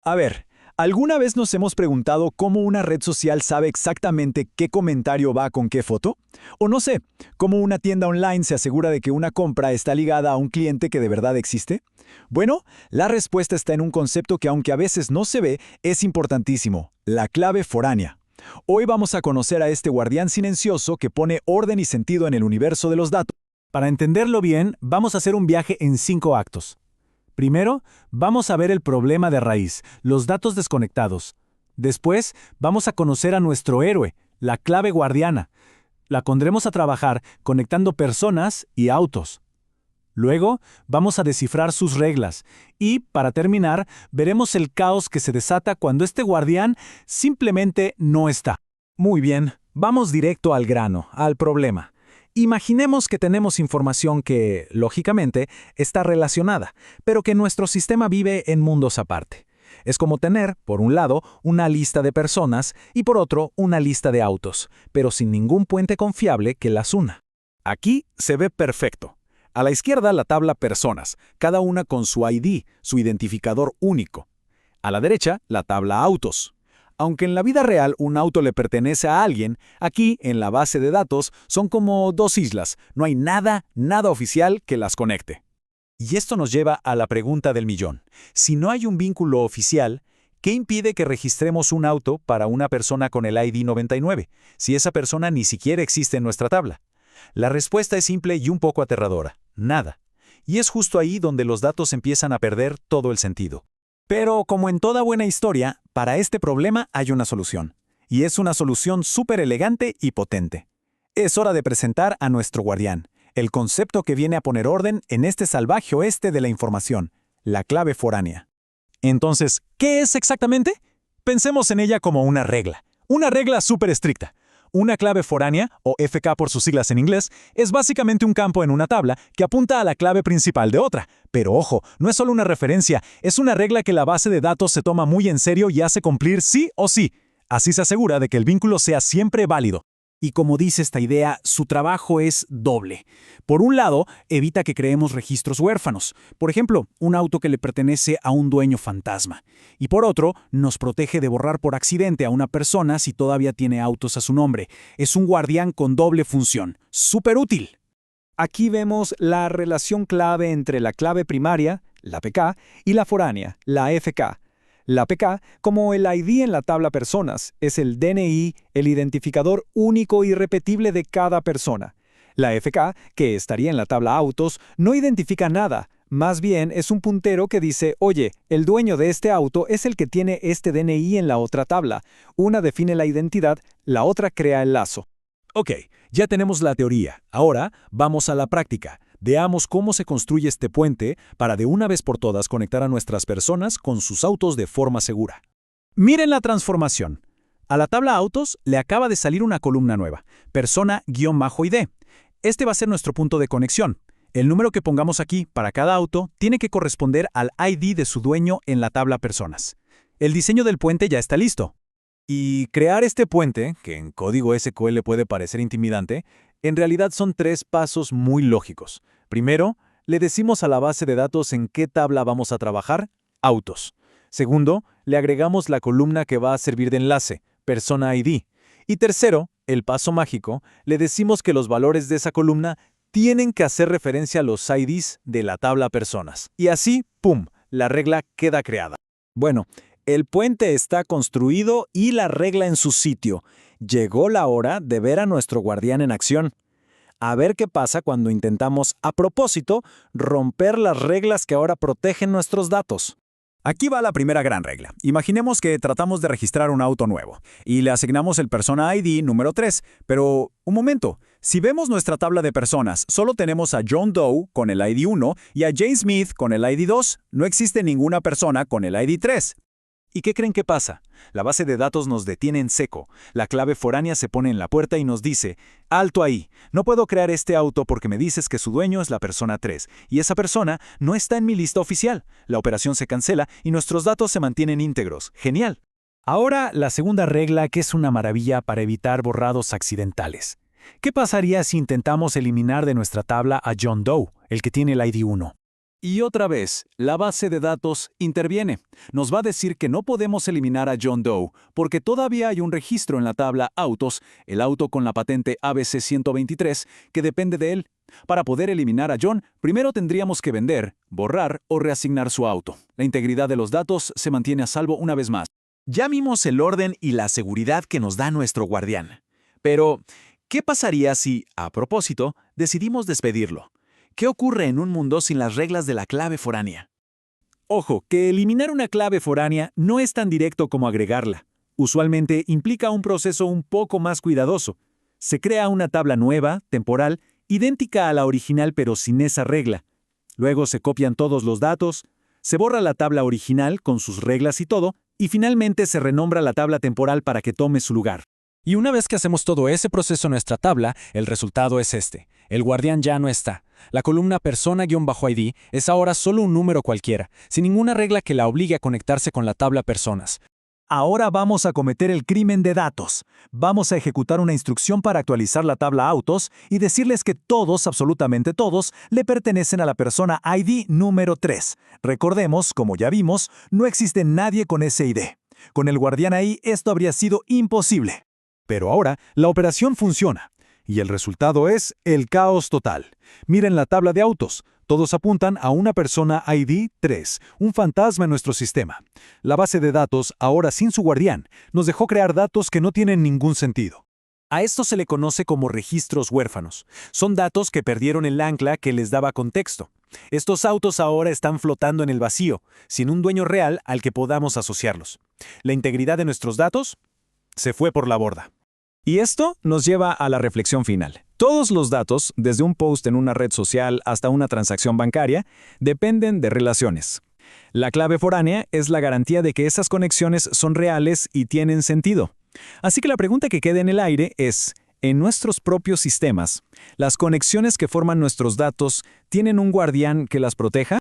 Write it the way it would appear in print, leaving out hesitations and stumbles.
A ver, ¿alguna vez nos hemos preguntado cómo una red social sabe exactamente qué comentario va con qué foto? O no sé, ¿cómo una tienda online se asegura de que una compra está ligada a un cliente que de verdad existe? Bueno, la respuesta está en un concepto que aunque a veces no se ve, es importantísimo, la clave foránea. Hoy vamos a conocer a este guardián silencioso que pone orden y sentido en el universo de los datos. Para entenderlo bien, vamos a hacer un viaje en 5 actos. Primero, vamos a ver el problema de raíz, los datos desconectados. Después, vamos a conocer a nuestro héroe, la clave guardiana. La pondremos a trabajar conectando personas y autos. Luego, vamos a descifrar sus reglas y, para terminar, veremos el caos que se desata cuando este guardián simplemente no está. Muy bien, vamos directo al grano, al problema. Imaginemos que tenemos información que, lógicamente, está relacionada, pero que nuestro sistema vive en mundos aparte. Es como tener, por un lado, una lista de personas y por otro, una lista de autos, pero sin ningún puente confiable que las una. Aquí se ve perfecto. A la izquierda la tabla personas, cada una con su ID, su identificador único. A la derecha la tabla autos. Aunque en la vida real un auto le pertenece a alguien, aquí, en la base de datos, son como dos islas. No hay nada oficial que las conecte. Y esto nos lleva a la pregunta del millón. Si no hay un vínculo oficial, ¿qué impide que registremos un auto para una persona con el ID 99, si esa persona ni siquiera existe en nuestra tabla? La respuesta es simple y un poco aterradora. Nada. Y es justo ahí donde los datos empiezan a perder todo el sentido. Pero, como en toda buena historia, para este problema hay una solución. Y es una solución súper elegante y potente. Es hora de presentar a nuestro guardián, el concepto que viene a poner orden en este salvaje oeste de la información, la clave foránea. Entonces, ¿qué es exactamente? Pensemos en ella como una regla súper estricta. Una clave foránea, o FK por sus siglas en inglés, es básicamente un campo en una tabla que apunta a la clave principal de otra. Pero ojo, no es solo una referencia, es una regla que la base de datos se toma muy en serio y hace cumplir sí o sí. Así se asegura de que el vínculo sea siempre válido. Y como dice esta idea, su trabajo es doble. Por un lado, evita que creemos registros huérfanos. Por ejemplo, un auto que le pertenece a un dueño fantasma. Y por otro, nos protege de borrar por accidente a una persona si todavía tiene autos a su nombre. Es un guardián con doble función. ¡Súper útil! Aquí vemos la relación clave entre la clave primaria, la PK, y la foránea, la FK. La PK, como el ID en la tabla personas, es el DNI, el identificador único y repetible de cada persona. La FK, que estaría en la tabla autos, no identifica nada. Más bien es un puntero que dice, oye, el dueño de este auto es el que tiene este DNI en la otra tabla. Una define la identidad, la otra crea el lazo. Ok, ya tenemos la teoría. Ahora vamos a la práctica. Veamos cómo se construye este puente para de una vez por todas conectar a nuestras personas con sus autos de forma segura. Miren la transformación. A la tabla autos le acaba de salir una columna nueva, persona-ID. Este va a ser nuestro punto de conexión. El número que pongamos aquí para cada auto tiene que corresponder al ID de su dueño en la tabla personas. El diseño del puente ya está listo. Y crear este puente, que en código SQL puede parecer intimidante, en realidad son 3 pasos muy lógicos. Primero, le decimos a la base de datos en qué tabla vamos a trabajar, autos. Segundo, le agregamos la columna que va a servir de enlace, persona ID. Y tercero, el paso mágico, le decimos que los valores de esa columna tienen que hacer referencia a los IDs de la tabla personas. Y así, ¡pum!, la regla queda creada. Bueno, el puente está construido y la regla en su sitio. Llegó la hora de ver a nuestro guardián en acción. A ver qué pasa cuando intentamos, a propósito, romper las reglas que ahora protegen nuestros datos. Aquí va la primera gran regla. Imaginemos que tratamos de registrar un auto nuevo y le asignamos el persona ID número 3, pero un momento. Si vemos nuestra tabla de personas, solo tenemos a John Doe con el ID 1 y a Jane Smith con el ID 2. No existe ninguna persona con el ID 3. ¿Y qué creen que pasa? La base de datos nos detiene en seco. La clave foránea se pone en la puerta y nos dice, «Alto ahí, no puedo crear este auto porque me dices que su dueño es la persona 3, y esa persona no está en mi lista oficial». La operación se cancela y nuestros datos se mantienen íntegros. ¡Genial! Ahora, la segunda regla, que es una maravilla para evitar borrados accidentales. ¿Qué pasaría si intentamos eliminar de nuestra tabla a John Doe, el que tiene el ID 1? Y otra vez, la base de datos interviene. Nos va a decir que no podemos eliminar a John Doe porque todavía hay un registro en la tabla autos, el auto con la patente ABC 123, que depende de él. Para poder eliminar a John, primero tendríamos que vender, borrar o reasignar su auto. La integridad de los datos se mantiene a salvo una vez más. Ya vimos el orden y la seguridad que nos da nuestro guardián. Pero, ¿qué pasaría si, a propósito, decidimos despedirlo? ¿Qué ocurre en un mundo sin las reglas de la clave foránea? Ojo, que eliminar una clave foránea no es tan directo como agregarla. Usualmente implica un proceso un poco más cuidadoso. Se crea una tabla nueva, temporal, idéntica a la original pero sin esa regla. Luego se copian todos los datos, se borra la tabla original con sus reglas y todo, y finalmente se renombra la tabla temporal para que tome su lugar. Y una vez que hacemos todo ese proceso en nuestra tabla, el resultado es este. El guardián ya no está. La columna persona-id es ahora solo un número cualquiera, sin ninguna regla que la obligue a conectarse con la tabla personas. Ahora vamos a cometer el crimen de datos. Vamos a ejecutar una instrucción para actualizar la tabla autos y decirles que todos, absolutamente todos, le pertenecen a la persona ID número 3. Recordemos, como ya vimos, no existe nadie con ese ID. Con el guardián ahí, esto habría sido imposible. Pero ahora, la operación funciona. Y el resultado es el caos total. Miren la tabla de autos. Todos apuntan a una persona ID 3, un fantasma en nuestro sistema. La base de datos, ahora sin su guardián, nos dejó crear datos que no tienen ningún sentido. A esto se le conoce como registros huérfanos. Son datos que perdieron el ancla que les daba contexto. Estos autos ahora están flotando en el vacío, sin un dueño real al que podamos asociarlos. La integridad de nuestros datos se fue por la borda. Y esto nos lleva a la reflexión final. Todos los datos, desde un post en una red social hasta una transacción bancaria, dependen de relaciones. La clave foránea es la garantía de que esas conexiones son reales y tienen sentido. Así que la pregunta que queda en el aire es, ¿en nuestros propios sistemas, las conexiones que forman nuestros datos tienen un guardián que las proteja?